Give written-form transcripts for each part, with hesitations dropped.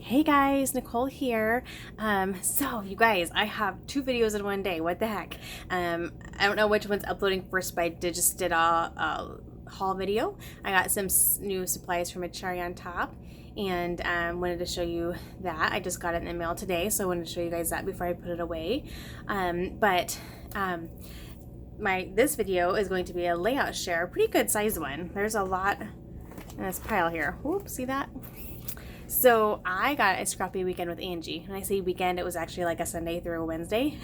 Hey guys, Nicole here. So you guys, I have two videos in one day. What the heck? I don't know which one's uploading first, but I just did a haul video. I got some new supplies from a Cherry on Top, and wanted to show you that. I just got it in the mail today, so I wanted to show you guys that before I put it away. This video is going to be a layout share, a pretty good size one. There's a lot in this pile here. Whoops, see that? So I got a scrappy weekend with Angie. When I say weekend, it was actually like a Sunday through a Wednesday.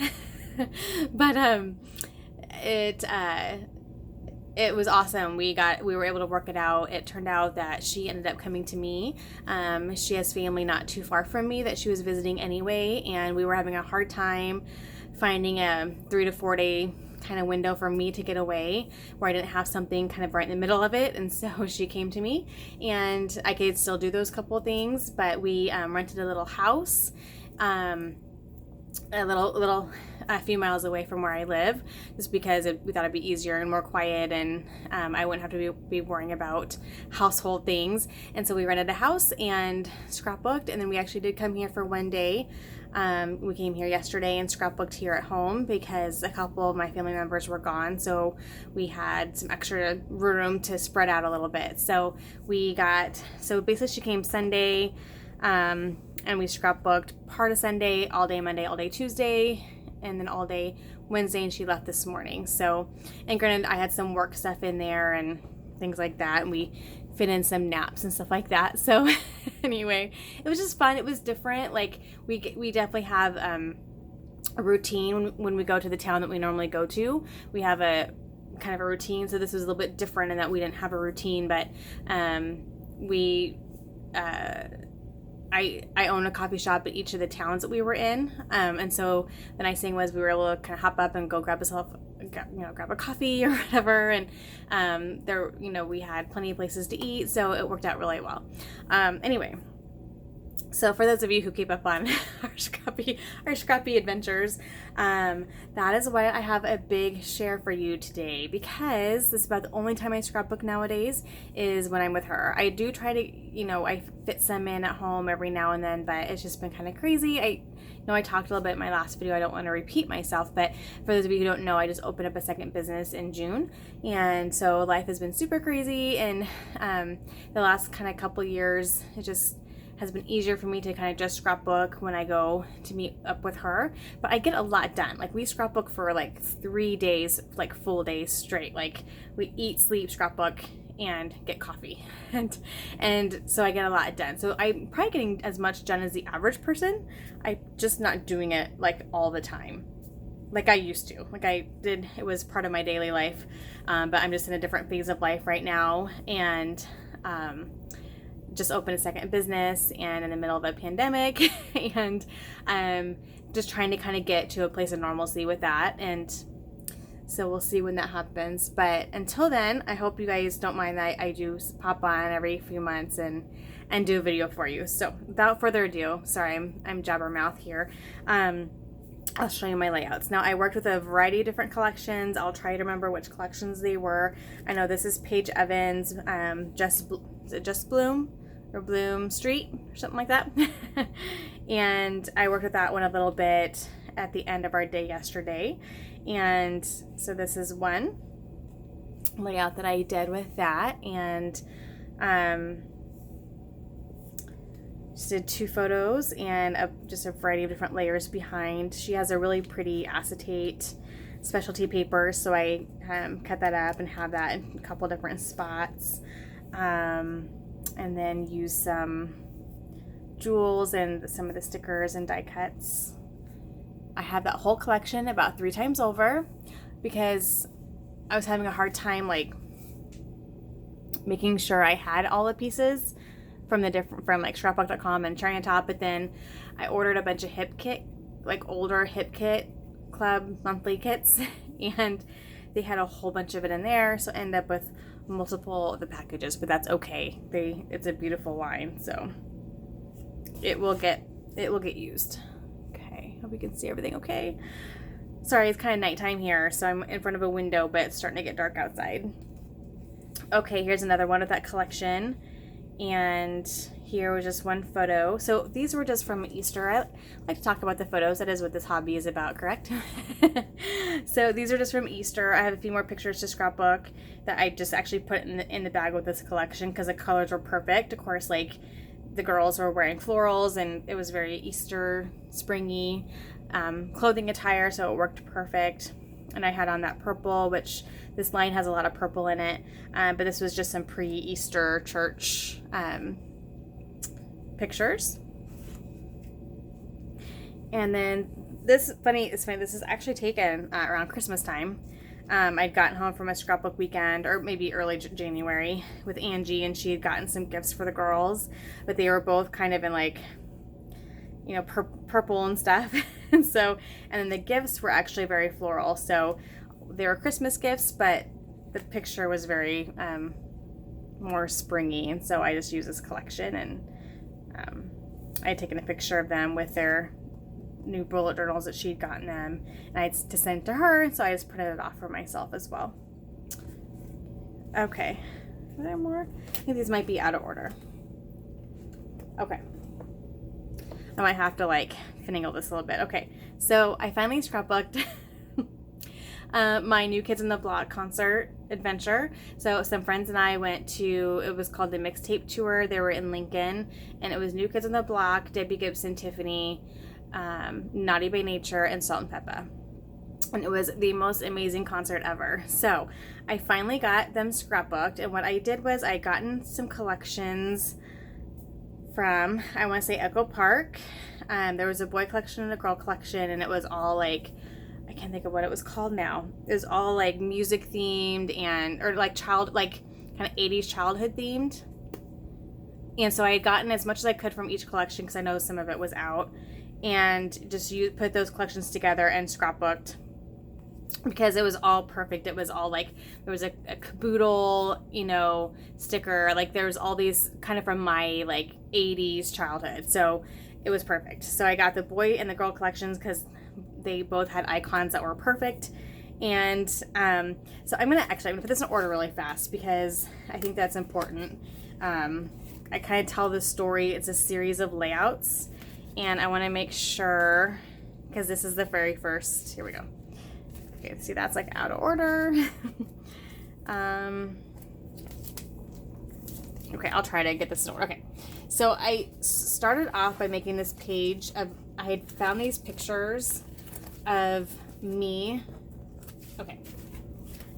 But it was awesome. We were able to work it out. It turned out that she ended up coming to me. She has family not too far from me that she was visiting anyway, and we were having a hard time finding a 3 to 4 day kind of window for me to get away where I didn't have something kind of right in the middle of it. And so she came to me, and I could still do those couple of things, but we rented a little house a few miles away from where I live, just because we thought it'd be easier and more quiet, and I wouldn't have to be worrying about household things. And so we rented a house and scrapbooked, and then we actually did come here for one day. We came here yesterday and scrapbooked here at home because a couple of my family members were gone, so we had some extra room to spread out a little bit. So basically she came Sunday, and we scrapbooked part of Sunday, all day Monday, all day Tuesday, and then all day Wednesday, and she left this morning. So, and granted, I had some work stuff in there and things like that, and we fit in some naps and stuff like that. So anyway, it was just fun. It was different. Like we definitely have a routine when we go to the town that we normally go to. We have a kind of a routine. So this was a little bit different in that we didn't have a routine, but I own a coffee shop at each of the towns that we were in, and so the nice thing was we were able to kind of hop up and go grab a coffee or whatever, and we had plenty of places to eat, so it worked out really well. Anyway, so for those of you who keep up on our scrappy adventures, that is why I have a big share for you today, because this is about the only time I scrapbook nowadays is when I'm with her. I do try to, I fit some in at home every now and then, but it's just been kind of crazy. I know I talked a little bit in my last video. I don't want to repeat myself, but for those of you who don't know, I just opened up a second business in June, and so life has been super crazy, and the last kind of couple years, it just has been easier for me to kind of just scrapbook when I go to meet up with her. But I get a lot done. Like we scrapbook for like 3 days, like full days straight. Like we eat, sleep, scrapbook, and get coffee. And so I get a lot done. So I'm probably getting as much done as the average person. I'm just not doing it like all the time, like I used to. Like I did, it was part of my daily life. But I'm just in a different phase of life right now. And just opened a second business and in the middle of a pandemic, and just trying to kind of get to a place of normalcy with that. And so we'll see when that happens. But until then, I hope you guys don't mind that I do pop on every few months and do a video for you. So without further ado, sorry, I'm jabbermouth here. I'll show you my layouts. Now, I worked with a variety of different collections. I'll try to remember which collections they were. I know this is Paige Evans, is it Just Bloom or Bloom Street or something like that? And I worked with that one a little bit at the end of our day yesterday. And so this is one layout that I did with that. And just did 2 photos and just a variety of different layers behind. She has a really pretty acetate specialty paper, so I cut that up and have that in a couple different spots, and then use some jewels and some of the stickers and die cuts. I have that whole collection about 3 times over because I was having a hard time like making sure I had all the pieces from like Scrapbook.com and Cherry on Top, but then I ordered a bunch of older hip kit club monthly kits, and they had a whole bunch of it in there, so I ended up with multiple of the packages, but that's okay. It's a beautiful line, so it will get used. Okay, hope you can see everything okay. Sorry, it's kind of nighttime here, so I'm in front of a window, but it's starting to get dark outside. Okay, here's another one of that collection. And here was just one photo. So these were just from Easter. I like to talk about the photos. That is what this hobby is about, correct? So these are just from Easter. I have a few more pictures to Scrapbook that I just actually put in the bag with this collection because the colors were perfect. Of course, like the girls were wearing florals and it was very Easter springy clothing attire, so it worked perfect. And I had on that purple, which this line has a lot of purple in it, but this was just some pre-Easter church pictures. And then this it's funny, this is actually taken around Christmas time. I'd gotten home from a Scrapbook weekend, or maybe early January, with Angie, and she had gotten some gifts for the girls, but they were both kind of in like, you know, purple and stuff. And then the gifts were actually very floral, so they were Christmas gifts, but the picture was very more springy, and so I just used this collection, and I had taken a picture of them with their new bullet journals that she'd gotten them, and I had to send to her, so I just printed it off for myself as well. Okay, are there more? I think these might be out of order. Okay, I might have to like finagle this a little bit. Okay, so I finally scrapbooked my New Kids on the Block concert adventure. So some friends and I went to, it was called the Mixtape Tour. They were in Lincoln, and it was New Kids on the Block, Debbie Gibson, Tiffany, Naughty by Nature, and Salt and Peppa. And it was the most amazing concert ever. So I finally got them scrapbooked, and what I did was I gotten some collections from, I want to say, Echo Park. There was a boy collection and a girl collection, and it was all like, I can't think of what it was called now. It was all like music themed or like kind of 80s childhood themed. And so I had gotten as much as I could from each collection because I know some of it was out, and just put those collections together and scrapbooked because it was all perfect. It was all like, there was a caboodle, you know, sticker, like there was all these kind of from my like 80s childhood. So it was perfect. So I got the boy and the girl collections because they both had icons that were perfect. And so I'm gonna put this in order really fast because I think that's important. I kind of tell this story, it's a series of layouts, and I want to make sure, because this is the very first, here we go. Okay, see, that's like out of order. Okay, I'll try to get this in order. Okay, so I started off by making this page of, I had found these pictures of me. Okay,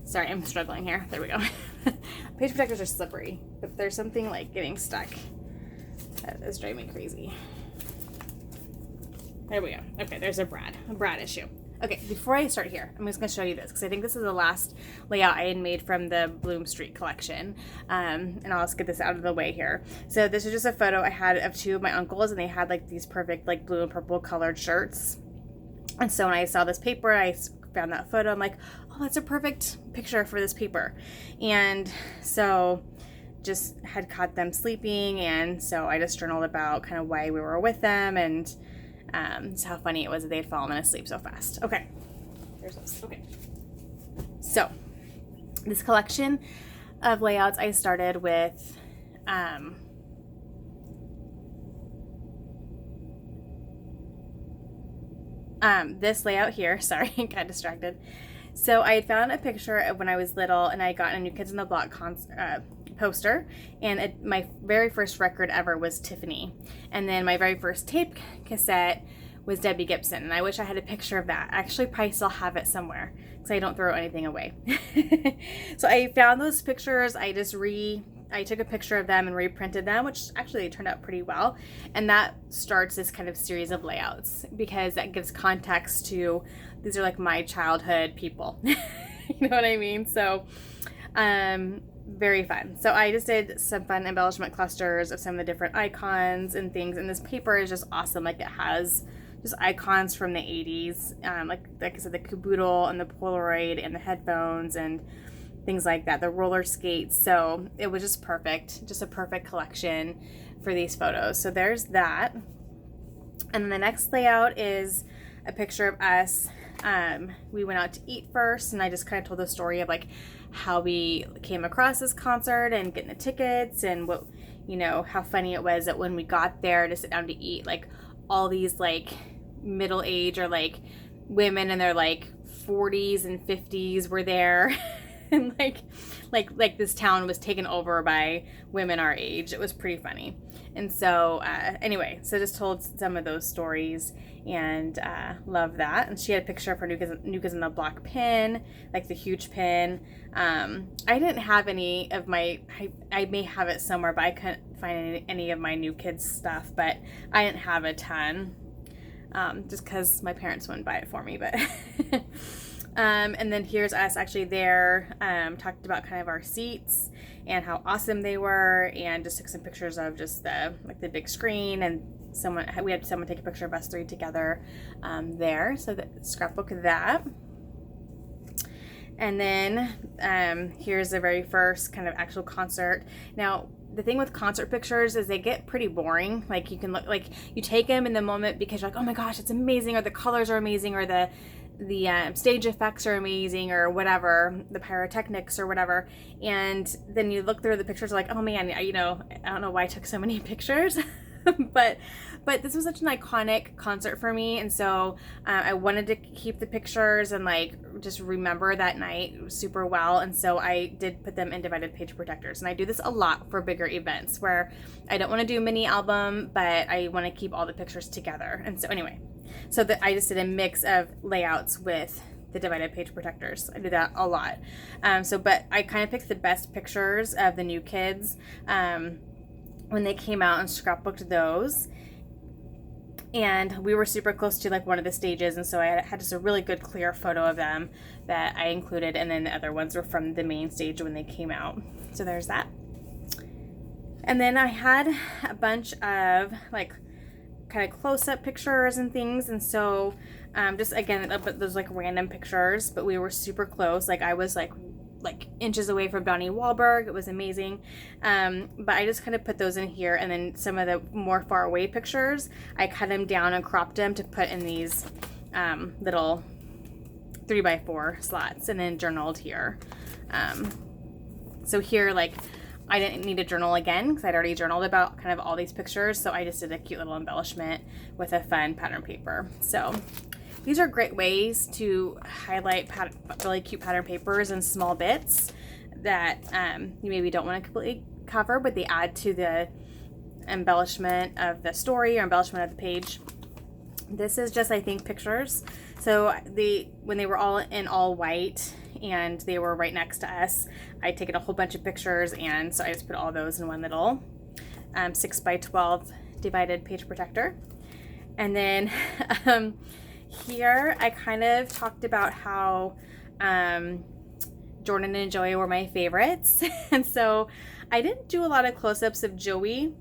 sorry, I'm struggling here. There we go. Page protectors are slippery, but there's something like getting stuck that is driving me crazy. There we go. Okay, there's a Brad issue. Okay, before I start here, I'm just going to show you this because I think this is the last layout I had made from the Bloom Street collection. And I'll just get this out of the way here. So this is just a photo I had of two of my uncles, and they had like these perfect like blue and purple colored shirts. And so when I saw this paper, I found that photo. I'm like, oh, that's a perfect picture for this paper. And so just had caught them sleeping, and so I just journaled about kind of why we were with them, and just how funny it was that they had fallen asleep so fast. Okay, there's this. Okay, so this collection of layouts I started with this layout here. Sorry, I got distracted. So I had found a picture of when I was little, and I got a New Kids on the Block poster, and my very first record ever was Tiffany, and then my very first tape cassette was Debbie Gibson, and I wish I had a picture of that. I actually probably still have it somewhere because I don't throw anything away. So I found those pictures. I took a picture of them and reprinted them, which actually turned out pretty well. And that starts this kind of series of layouts because that gives context to, these are like my childhood people. You know what I mean? So, very fun. So I just did some fun embellishment clusters of some of the different icons and things. And this paper is just awesome. Like it has just icons from the 80s. Like I said, the caboodle and the Polaroid and the headphones and things like that, the roller skates. So it was just perfect, just a perfect collection for these photos. So there's that. And then the next layout is a picture of us. We went out to eat first, and I just kind of told the story of like how we came across this concert and getting the tickets and what, you know, how funny it was that when we got there to sit down to eat, like all these like middle age or like women in their like 40s and 50s were there. And like this town was taken over by women our age. It was pretty funny. And so anyway, so just told some of those stories, and love that. And she had a picture of her New Kids on the Block pin, like the huge pin. I didn't have any of my, I may have it somewhere, but I couldn't find any of my New Kids stuff, but I didn't have a ton, just because my parents wouldn't buy it for me, but and then here's us actually there, talked about kind of our seats and how awesome they were, and just took some pictures of just the big screen, and we had someone take a picture of us three together there, so the scrapbook of that. And then here's the very first kind of actual concert. Now the thing with concert pictures is they get pretty boring. Like you can look, like you take them in the moment because you're like, oh my gosh, it's amazing, or the colors are amazing, or the stage effects are amazing, or whatever, the pyrotechnics or whatever, and then you look through the pictures like, oh man, you know, I don't know why I took so many pictures. but this was such an iconic concert for me, and so I wanted to keep the pictures and like just remember that night super well, and so I did put them in divided page protectors. And I do this a lot for bigger events where I don't want to do a mini album, but I want to keep all the pictures together. And so anyway, so that I just did a mix of layouts with the divided page protectors. I do that a lot. But I kind of picked the best pictures of the New Kids when they came out and scrapbooked those. And we were super close to like one of the stages, and so I had just a really good clear photo of them that I included, and then the other ones were from the main stage when they came out. So there's that. And then I had a bunch of like kind of close-up pictures and things, and so just again those like random pictures, but we were super close. Like I was like inches away from Donnie Wahlberg. It was amazing. But I just kind of put those in here, and then some of the more far away pictures I cut them down and cropped them to put in these little 3x4 slots, and then journaled here. So here, like, I didn't need a journal again because I'd already journaled about kind of all these pictures, so I just did a cute little embellishment with a fun pattern paper. So these are great ways to highlight really cute pattern papers in small bits that you maybe don't want to completely cover, but they add to the embellishment of the story or embellishment of the page. This is just, I think, pictures. So when they were all in all white and they were right next to us, I'd taken a whole bunch of pictures, and so I just put all those in one little 6x12 divided page protector. And then here I kind of talked about how Jordan and Joey were my favorites. And so I didn't do a lot of close-ups of Joey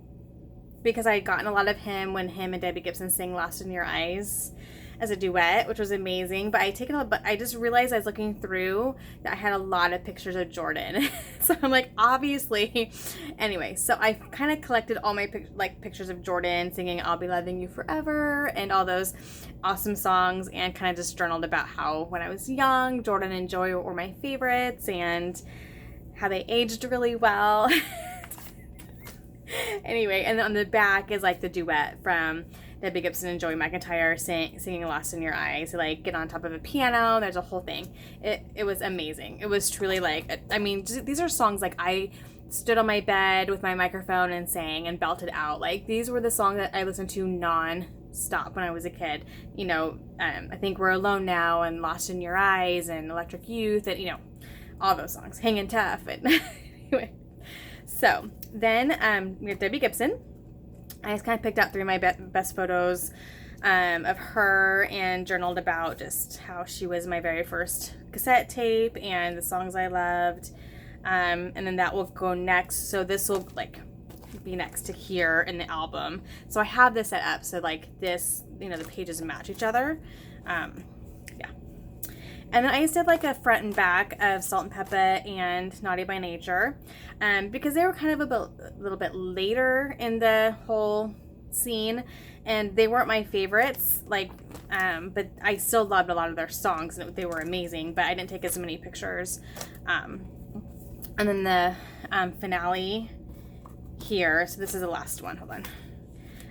because I had gotten a lot of him when him and Debbie Gibson sang Lost in Your Eyes as a duet, which was amazing. But I just realized I was looking through that I had a lot of pictures of Jordan. So I'm like, obviously. Anyway, so I kind of collected all my pictures of Jordan singing I'll Be Loving You Forever and all those awesome songs, and kind of just journaled about how when I was young, Jordan and Joey were my favorites and how they aged really well. Anyway, and then on the back is like the duet from Debbie Gibson and Joey McIntyre singing Lost in Your Eyes. They like get on top of a piano. There's a whole thing. It was amazing. It was truly like, I mean, these are songs like I stood on my bed with my microphone and sang and belted out. Like these were the songs that I listened to non-stop when I was a kid. You know, I think We're Alone Now and Lost in Your Eyes and Electric Youth and, you know, all those songs. Hangin' Tough. And anyway. So then we have Debbie Gibson. I just kind of picked out three of my best photos of her and journaled about just how she was my very first cassette tape and the songs I loved. And then that will go next. So this will like be next to here in the album. So I have this set up so like this, you know, the pages match each other. Yeah. And then I just did like a front and back of Salt and Peppa and Naughty by Nature, because they were kind of a little bit later in the whole scene, and they weren't my favorites. Like, but I still loved a lot of their songs, and they were amazing. But I didn't take as many pictures. And then the finale here. So this is the last one. Hold on.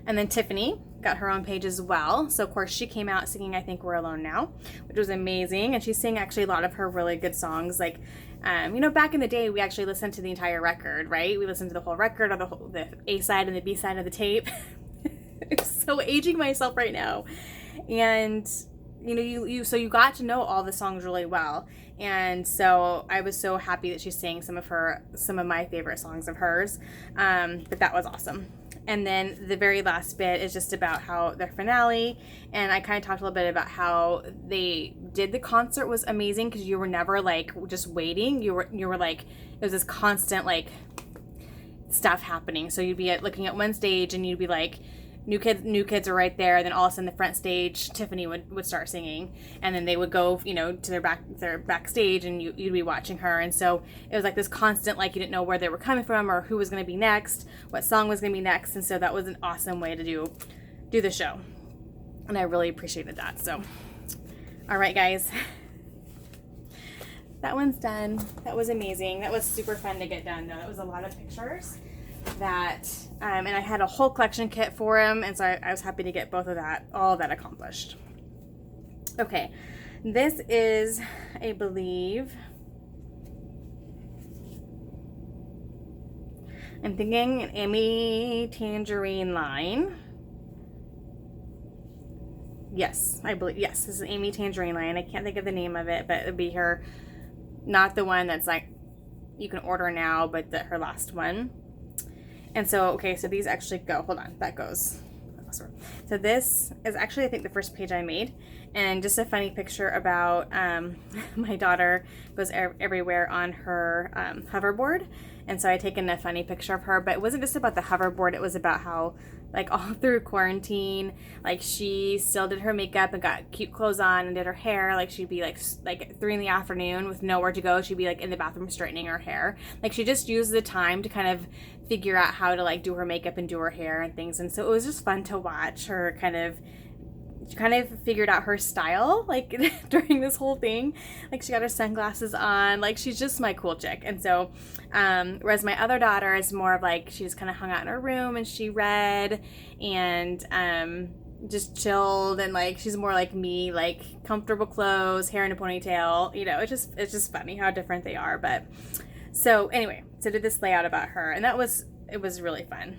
And then Tiffany got her own page as well. So of course she came out singing I Think We're Alone Now, which was amazing. And she sang actually a lot of her really good songs. Like, you know, back in the day, we actually listened to the entire record, right? We listened to the whole record, or the A side and the B side of the tape. I'm so aging myself right now. And you know, so you got to know all the songs really well. And so I was so happy that she sang some of my favorite songs of hers. But that was awesome. And then the very last bit is just about how their finale, and I kind of talked a little bit about how they did the concert was amazing, because you were never like just waiting. You were like, it was this constant like stuff happening. So you'd be looking at one stage and you'd be like, new kids are right there. Then all of a sudden the front stage, Tiffany would start singing, and then they would go, you know, to their backstage, and you'd be watching her. And so it was like this constant, like you didn't know where they were coming from or who was going to be next, what song was going to be next. And so that was an awesome way to do the show, and I really appreciated that. So, all right, guys, that one's done. That was amazing. That was super fun to get done, though. That was a lot of pictures. That and I had a whole collection kit for him, and so I was happy to get all of that accomplished. Okay, this is, I believe, I'm thinking an Amy Tangerine line. Yes, I believe, yes, this is Amy Tangerine line. I can't think of the name of it, but it would be her, not the one that's like you can order now, but her last one. And so, okay, so these actually go, hold on, that goes. So this is actually, I think, the first page I made. And just a funny picture about my daughter goes everywhere on her hoverboard. And so I taken a funny picture of her, but it wasn't just about the hoverboard. It was about how, like, all through quarantine, like, she still did her makeup and got cute clothes on and did her hair. Like, she'd be like 3 in the afternoon with nowhere to go. She'd be like in the bathroom straightening her hair. Like, she just used the time to kind of figure out how to like do her makeup and do her hair and things. And so it was just fun to watch her she kind of figured out her style, like, during this whole thing. Like, she got her sunglasses on. Like, she's just my cool chick. And so, whereas my other daughter is more of like, she just kind of hung out in her room and she read and just chilled, and like, she's more like me, like comfortable clothes, hair in a ponytail. You know, it's just funny how different they are. But so anyway, so did this layout about her, and it was really fun.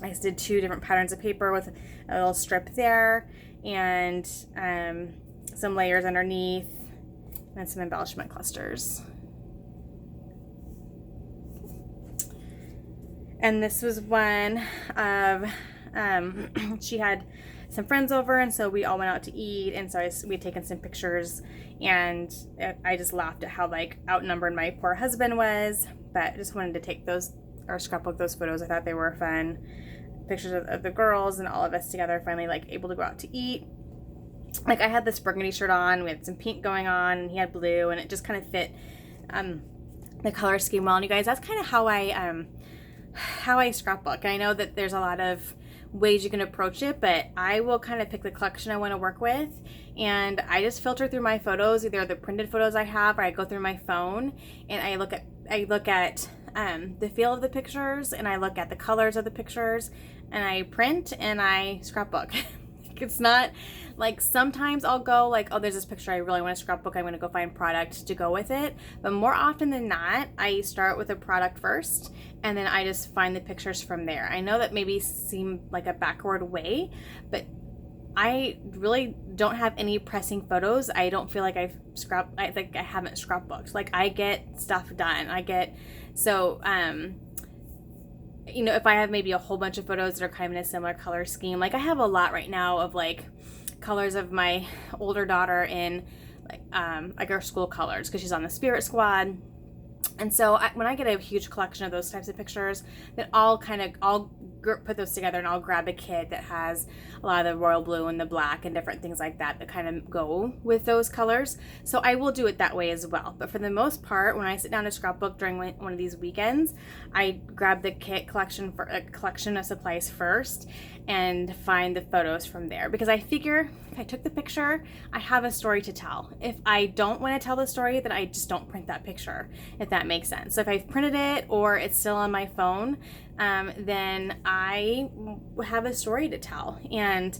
I just did 2 different patterns of paper with a little strip there, and some layers underneath, and some embellishment clusters. And this was one of, she had some friends over, and so we all went out to eat, and so we'd taken some pictures, and I just laughed at how like outnumbered my poor husband was, but I just wanted to take scrapbook those photos. I thought they were fun. Pictures of the girls and all of us together, finally like able to go out to eat. Like, I had this burgundy shirt on, we had some pink going on, and he had blue, and it just kind of fit the color scheme well. And you guys, that's kind of how I scrapbook. I know that there's a lot of ways you can approach it, but I will kind of pick the collection I want to work with, and I just filter through my photos, either the printed photos I have, or I go through my phone and I look at the feel of the pictures, and I look at the colors of the pictures, and I print and I scrapbook. It's not like, sometimes I'll go like, oh, there's this picture I really want to scrapbook, I'm going to go find product to go with it. But more often than not, I start with a product first, and then I just find the pictures from there. I know that maybe seem like a backward way, but I really don't have any pressing photos. I don't feel like I haven't scrapbooked. Like, I get stuff done. You know, if I have maybe a whole bunch of photos that are kind of in a similar color scheme, like I have a lot right now of like colors of my older daughter in like our school colors, because she's on the Spirit Squad. And so when I get a huge collection of those types of pictures, then I'll put those together, and I'll grab a kit that has a lot of the royal blue and the black and different things like that kind of go with those colors. So I will do it that way as well. But for the most part, when I sit down to scrapbook during one of these weekends, I grab the kit collection for a collection of supplies first, and find the photos from there, because I figure if I took the picture, I have a story to tell. If I don't want to tell the story, then I just don't print that picture, if that makes sense. So if I've printed it or it's still on my phone, then I have a story to tell. And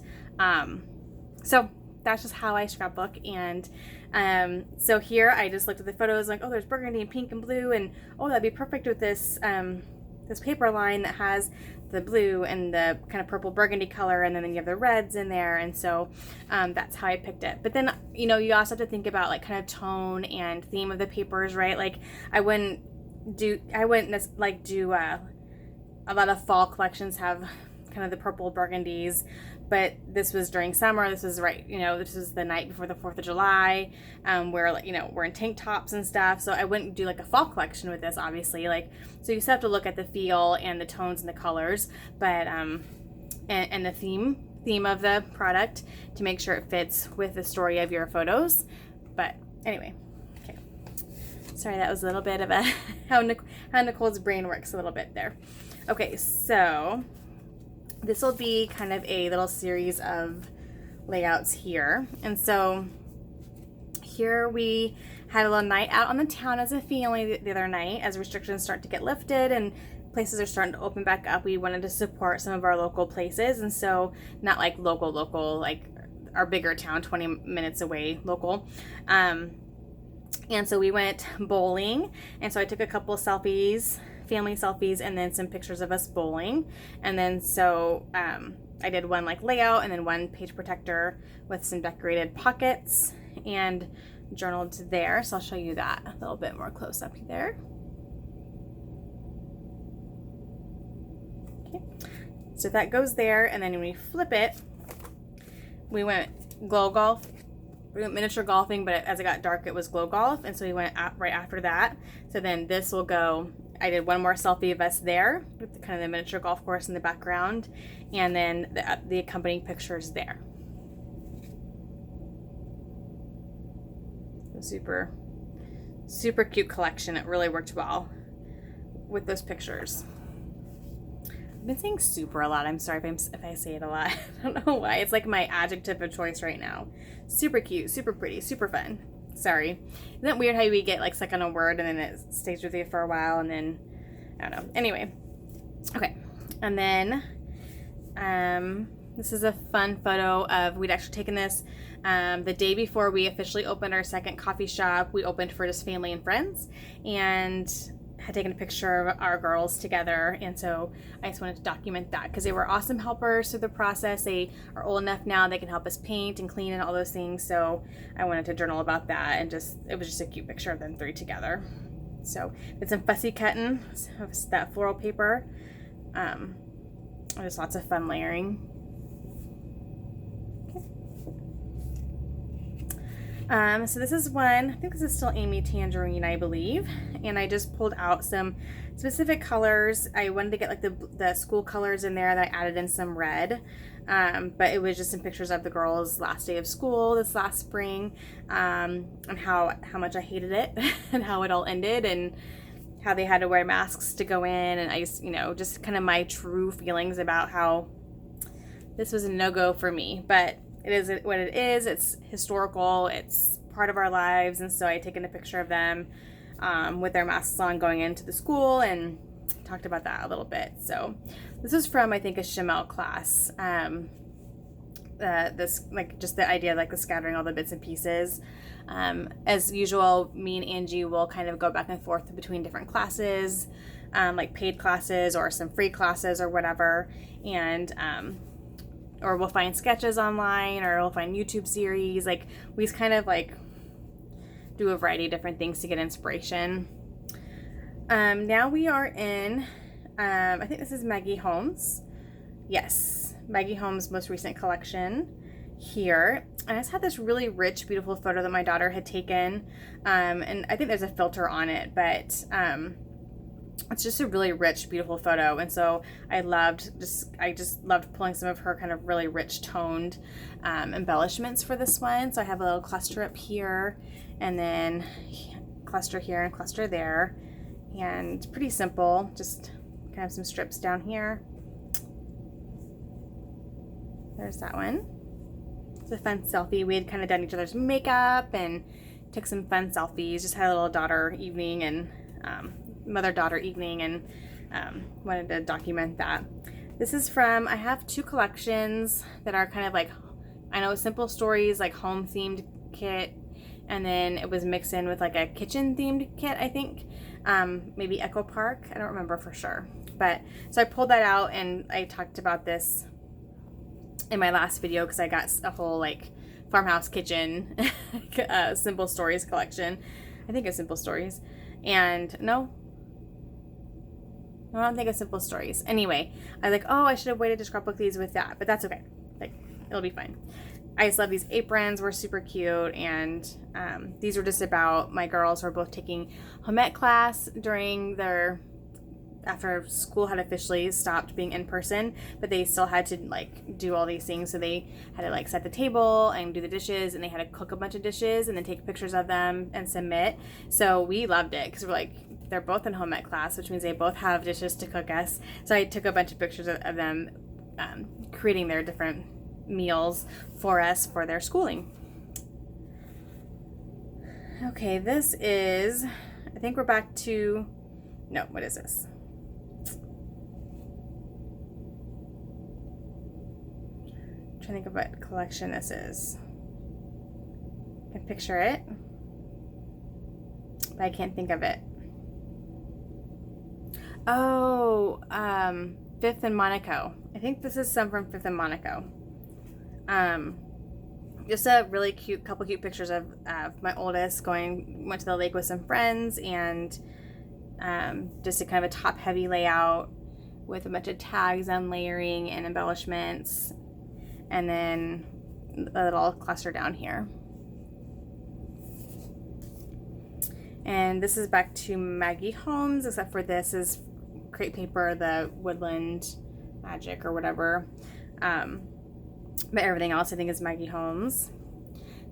so that's just how I scrapbook. And so here I just looked at the photos, like, oh, there's burgundy and pink and blue, and oh, that'd be perfect with this this paper line that has the blue and the kind of purple burgundy color, and then you have the reds in there. And so that's how I picked it. But then, you know, you also have to think about like kind of tone and theme of the papers, right? Like I wouldn't do a lot of fall collections have kind of the purple burgundies, but this was during summer. This was right, you know, this was the night before the 4th of July, where, like, you know, we're in tank tops and stuff. So I wouldn't do like a fall collection with this, obviously. Like, so you still have to look at the feel and the tones and the colors, but and the theme of the product to make sure it fits with the story of your photos. But anyway, okay. Sorry, that was a little bit of a how Nicole's brain works a little bit there. Okay, so this will be kind of a little series of layouts here. And so here we had a little night out on the town as a family the other night. As restrictions start to get lifted and places are starting to open back up, we wanted to support some of our local places. And so not like local, like our bigger town, 20 minutes away local. And so we went bowling. And so I took a couple selfies, family selfies, and then some pictures of us bowling. And then so I did one like layout and then one page protector with some decorated pockets and journaled there. So I'll show you that a little bit more close up there. Okay, so that goes there, and then when we flip it, we went glow golf. We went miniature golfing, but as it got dark, it was glow golf, and so we went right after that. So then this will go. I did one more selfie of us there with kind of the miniature golf course in the background, and then the accompanying pictures there. So super cute collection. It really worked well with those pictures. I've been saying super a lot. I'm sorry if I say it a lot. I don't know why. It's like my adjective of choice right now. Super cute, super pretty, super fun. Sorry. Isn't it weird how we get like stuck on a word and then it stays with you for a while and then, I don't know. Anyway. Okay. And then this is a fun photo of, we'd actually taken this the day before we officially opened our second coffee shop. We opened for just family and friends, and had taken a picture of our girls together. And so I just wanted to document that because they were awesome helpers through the process. They are old enough now, they can help us paint and clean and all those things. So I wanted to journal about that, and it was just a cute picture of them three together. So did some fussy cutting of that floral paper. Just lots of fun layering. So this is one, I think this is still Amy Tangerine, I believe, and I just pulled out some specific colors. I wanted to get like the school colors in there, that I added in some red, but it was just some pictures of the girls' last day of school this last spring, and how much I hated it and how it all ended, and how they had to wear masks to go in, and I just, just kind of my true feelings about how this was a no-go for me. But it is what it is. It's historical. It's part of our lives. And so I had taken a picture of them with their masks on going into the school, and talked about that a little bit. So this was from, I think, a Chamel class. This, like, just the idea of like the scattering all the bits and pieces. As usual, me and Angie will kind of go back and forth between different classes, like paid classes or some free classes or whatever. And, or we'll find sketches online, or we'll find YouTube series. Like, we just kind of like do a variety of different things to get inspiration. Now we are in, I think this is Maggie Holmes. Yes, Maggie Holmes' most recent collection here. And I just had this really rich, beautiful photo that my daughter had taken. And I think there's a filter on it, but it's just a really rich, beautiful photo. And so I just loved pulling some of her kind of really rich toned embellishments for this one. So I have a little cluster up here, and then cluster here and cluster there, and pretty simple, just kind of some strips down here. there's that one. It's a fun selfie. We had kind of done each other's makeup and took some fun selfies. Just had a little daughter evening and mother-daughter evening, and wanted to document that. This is from, I have 2 collections that are kind of like, I know, Simple Stories, like home themed kit, and then it was mixed in with like a kitchen themed kit, I think. Maybe Echo Park, I don't remember for sure. But so I pulled that out, and I talked about this in my last video because I got a whole like farmhouse kitchen Simple Stories collection. I think it's Simple Stories. And no, I don't think it's Simple Stories. Anyway, I was like, oh, I should have waited to scrapbook these with that, but that's okay. Like, it'll be fine. I just love these aprons. Were super cute, and these were just about my girls who were both taking home ec class during their, after school had officially stopped being in person, but they still had to like do all these things. So they had to like set the table and do the dishes, and they had to cook a bunch of dishes and then take pictures of them and submit. So we loved it because we're like, they're both in home ec class, which means they both have dishes to cook us. So I took a bunch of pictures of them creating their different meals for us for their schooling. Okay, this is, I think we're back to, no, what is this? I'm trying to think of what collection this is. I can picture it, but I can't think of it. Oh, Fifth and Monaco. I think this is some from Fifth and Monaco. Just a really cute, couple cute pictures of my oldest went to the lake with some friends, and just a kind of a top heavy layout with a bunch of tags on layering and embellishments, and then a little cluster down here. And this is back to Maggie Holmes, except for this is crepe paper, the Woodland Magic or whatever. But everything else I think is Maggie Holmes.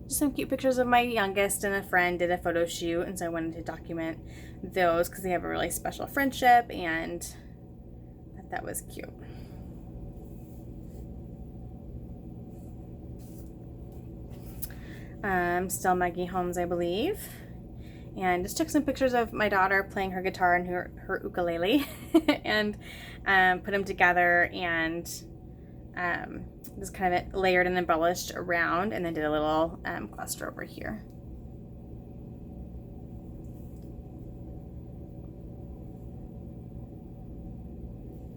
Just some cute pictures of my youngest and a friend did a photo shoot, and so I wanted to document those because they have a really special friendship, and that was cute. Still Maggie Holmes, I believe. And just took some pictures of my daughter playing her guitar and her ukulele and put them together, and just kind of layered and embellished around, and then did a little cluster over here.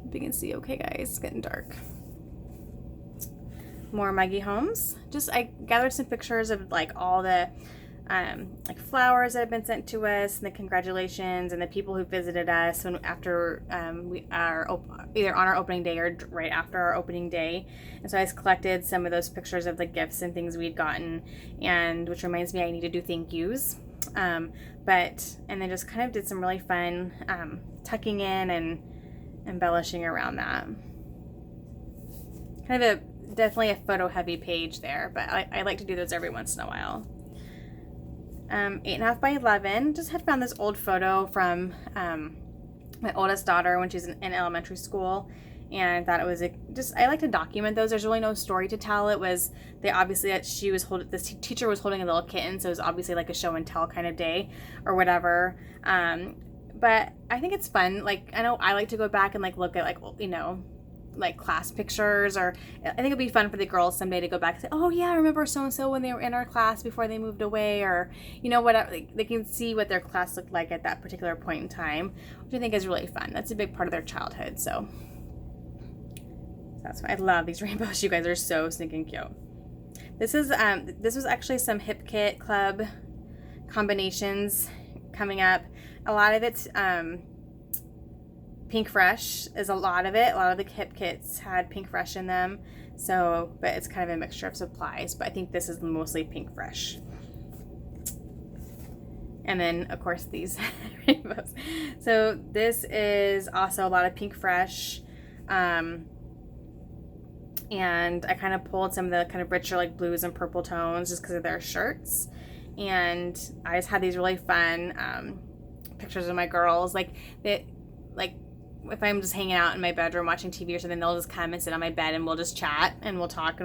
Hope you can see okay, guys. It's getting dark. More Maggie Holmes. Just, I gathered some pictures of like all the like flowers that have been sent to us, and the congratulations, and the people who visited us when after we are either on our opening day or right after our opening day. And so I just collected some of those pictures of the gifts and things we'd gotten, and which reminds me I need to do thank yous. And then just kind of did some really fun tucking in and embellishing around that. Kind of definitely a photo heavy page there, but I like to do those every once in a while. 8.5 by 11. Just had found this old photo from my oldest daughter when she's in elementary school, and I thought it was I like to document those. There's really no story to tell. It was this teacher was holding a little kitten, so it was obviously like a show and tell kind of day or whatever. But I think it's fun. Like, I know I like to go back and like look at like class pictures, or I think it'd be fun for the girls someday to go back and say, oh yeah, I remember so-and-so when they were in our class before they moved away, or whatever. They can see what their class looked like at that particular point in time, which I think is really fun. That's a big part of their childhood. So that's why I love these rainbows. You guys are so stinking cute. This was actually some Hip Kit Club combinations coming up. A lot of it's Pink Fresh is a lot of it. A lot of the Hip Kits had Pink Fresh in them. So, but it's kind of a mixture of supplies. But I think this is mostly Pink Fresh. And then, of course, these rainbows. So this is also a lot of Pink Fresh. And I kind of pulled some of the kind of richer like blues and purple tones just because of their shirts. And I just had these really fun pictures of my girls. if I'm just hanging out in my bedroom watching TV or something, they'll just come and sit on my bed and we'll just chat and we'll talk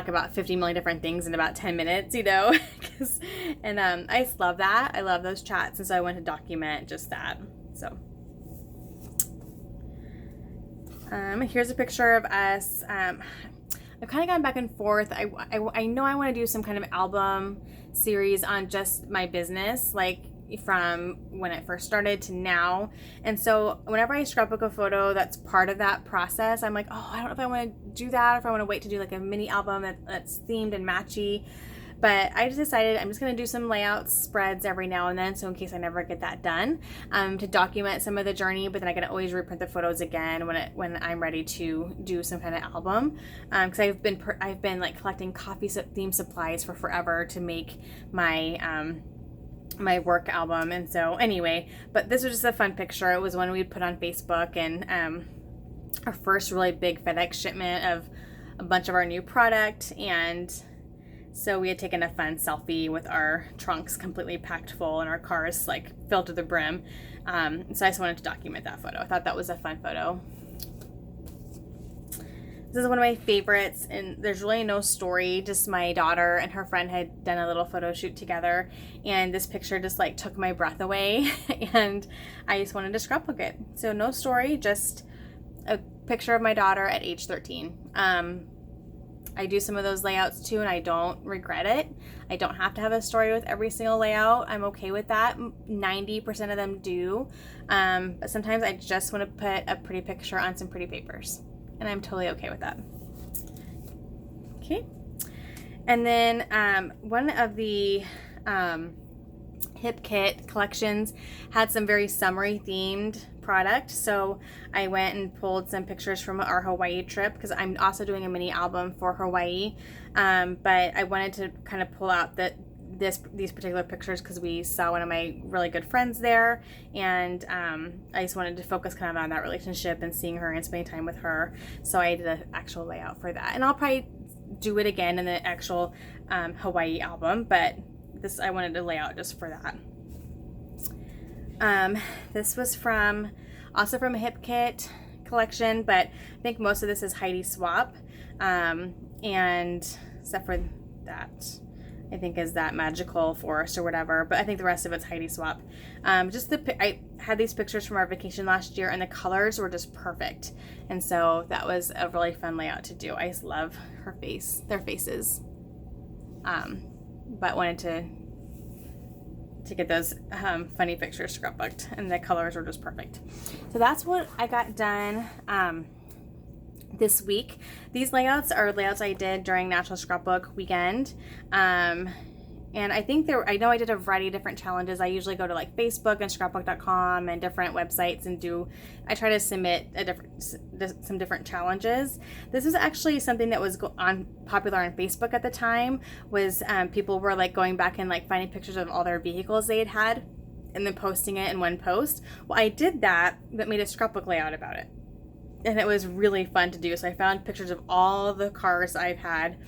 about 50 million different things in about 10 minutes, and I just love that. I love those chats, and so I want to document just that. So here's a picture of us. I've kind of gone back and forth. I know I want to do some kind of album series on just my business, like from when it first started to now. And so whenever I scrapbook a photo that's part of that process, I'm like, oh, I don't know if I want to do that or if I want to wait to do like a mini album that's themed and matchy. But I just decided I'm just going to do some layouts, spreads every now and then, so in case I never get that done, to document some of the journey. But then I can always reprint the photos again when I'm ready to do some kind of album. Because I've been like collecting coffee themed supplies for forever to make my my work album. And so anyway, but this was just a fun picture. It was one we'd put on Facebook, and our first really big FedEx shipment of a bunch of our new product. And so we had taken a fun selfie with our trunks completely packed full and our cars like filled to the brim. So I just wanted to document that photo. I thought that was a fun photo. This is one of my favorites, and there's really no story, just my daughter and her friend had done a little photo shoot together, and this picture just like took my breath away and I just wanted to scrapbook it. So no story, just a picture of my daughter at age 13. I do some of those layouts too, and I don't regret it. I don't have to have a story with every single layout. I'm okay with that. 90% of them do. But sometimes I just want to put a pretty picture on some pretty papers, and I'm totally okay with that. Okay. And then one of the Hip Kit collections had some very summery themed product, so I went and pulled some pictures from our Hawaii trip, because I'm also doing a mini album for Hawaii, but I wanted to kind of pull out these particular pictures because we saw one of my really good friends there, and I just wanted to focus kind of on that relationship and seeing her and spending time with her. So I did an actual layout for that, and I'll probably do it again in the actual Hawaii album, but this I wanted to lay out just for that. This was also from a Hip Kit collection, but I think most of this is Heidi Swap, and except for that, I think is that Magical Forest or whatever, but I think the rest of it's Heidi Swap. I had these pictures from our vacation last year, and the colors were just perfect, and so that was a really fun layout to do. I just love their faces, but wanted to get those funny pictures scrapbooked, and the colors were just perfect. So that's what I got done this week. These layouts are layouts I did during National Scrapbook Weekend. And I think I know I did a variety of different challenges. I usually go to like Facebook and scrapbook.com and different websites and I try to submit some different challenges. This is actually something that was popular on Facebook at the time, was people were like going back and like finding pictures of all their vehicles they had and then posting it in one post. Well, I did that, but made a scrapbook layout about it. And it was really fun to do. So I found pictures of all the cars I've had,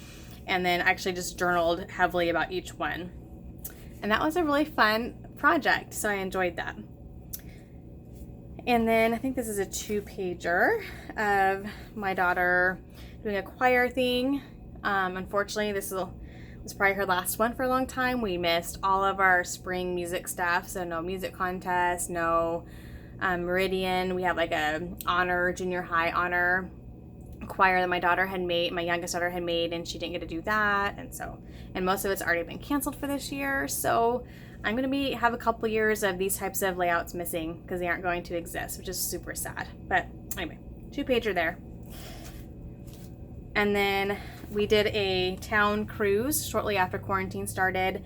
and then actually just journaled heavily about each one. And that was a really fun project, so I enjoyed that. And then I think this is a 2-pager of my daughter doing a choir thing. Unfortunately, this was probably her last one for a long time. We missed all of our spring music stuff, so no music contest, no Meridian. We have like a junior high honor choir that my youngest daughter had made, and she didn't get to do that, and most of it's already been canceled for this year. So I'm gonna have a couple years of these types of layouts missing because they aren't going to exist, which is super sad. But anyway, 2-pager there. And then we did a town cruise shortly after quarantine started,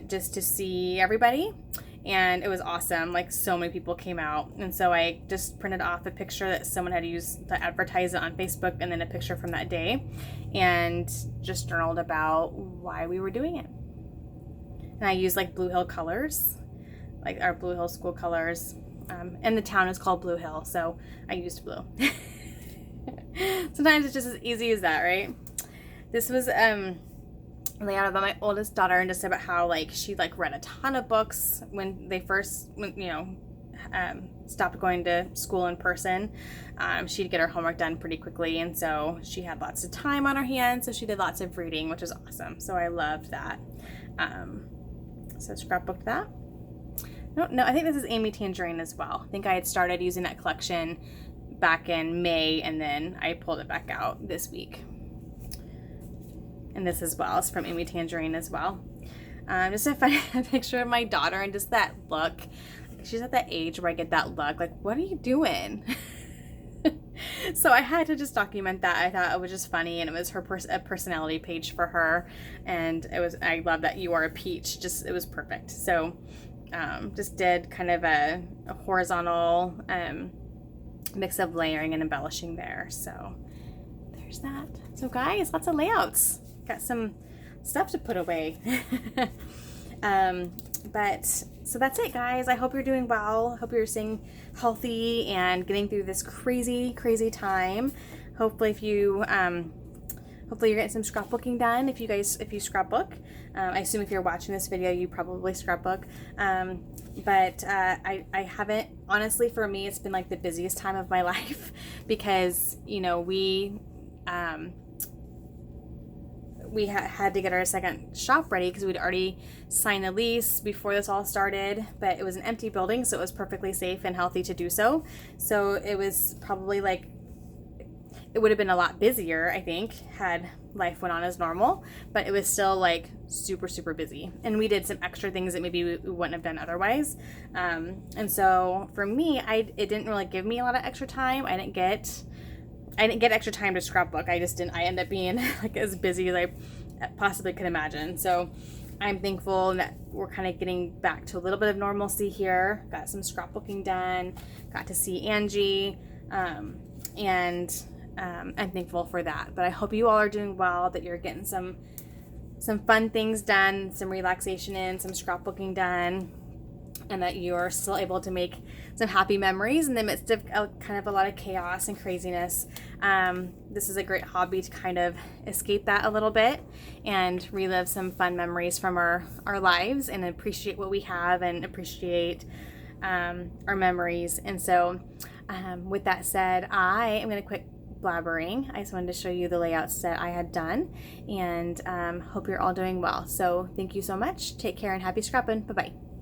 just to see everybody. And it was awesome. Like, so many people came out. And so I just printed off a picture that someone had used to advertise it on Facebook, and then a picture from that day, and just journaled about why we were doing it. And I used like Blue Hill colors, like our Blue Hill school colors. And the town is called Blue Hill, so I used blue. Sometimes it's just as easy as that, right? This was layout about my oldest daughter, and just about how like she like read a ton of books when stopped going to school in person, she'd get her homework done pretty quickly, and so she had lots of time on her hands, so she did lots of reading, which was awesome. So I loved that. So scrapbooked that. No, I think this is Amy Tangerine as well. I think I had started using that collection back in May, and then I pulled it back out this week. And this as well is from Amy Tangerine as well. Just a funny picture of my daughter, and just that look. She's at that age where I get that look, like, what are you doing? So I had to just document that. I thought it was just funny, and it was her a personality page for her, and I love that you are a peach. Just, it was perfect. So just did kind of a horizontal mix of layering and embellishing there. So there's that. So guys, lots of layouts. Got some stuff to put away. But so that's it, guys. I hope you're doing well. Hope you're staying healthy and getting through this crazy time. Hopefully hopefully you're getting some scrapbooking done. If you scrapbook, I assume if you're watching this video, you probably scrapbook. But I haven't, honestly, for me, it's been like the busiest time of my life because, you know, we had to get our second shop ready because we'd already signed a lease before this all started, but it was an empty building, so it was perfectly safe and healthy to do so. So it was probably like, it would have been a lot busier, I think, had life went on as normal, but it was still like super busy. And we did some extra things that maybe we wouldn't have done otherwise. And so for me, it didn't really give me a lot of extra time. I didn't get extra time to scrapbook. I ended up being like as busy as I possibly could imagine. So I'm thankful that we're kind of getting back to a little bit of normalcy here. Got some scrapbooking done, got to see Angie, and I'm thankful for that. But I hope you all are doing well, that you're getting some fun things done, some relaxation in, some scrapbooking done, and that you're still able to make some happy memories in the midst of kind of a lot of chaos and craziness. This is a great hobby to kind of escape that a little bit and relive some fun memories from our lives and appreciate what we have and appreciate our memories. And so with that said, I am going to quit blabbering. I just wanted to show you the layouts that I had done, and hope you're all doing well. So thank you so much. Take care and happy scrapping. Bye-bye.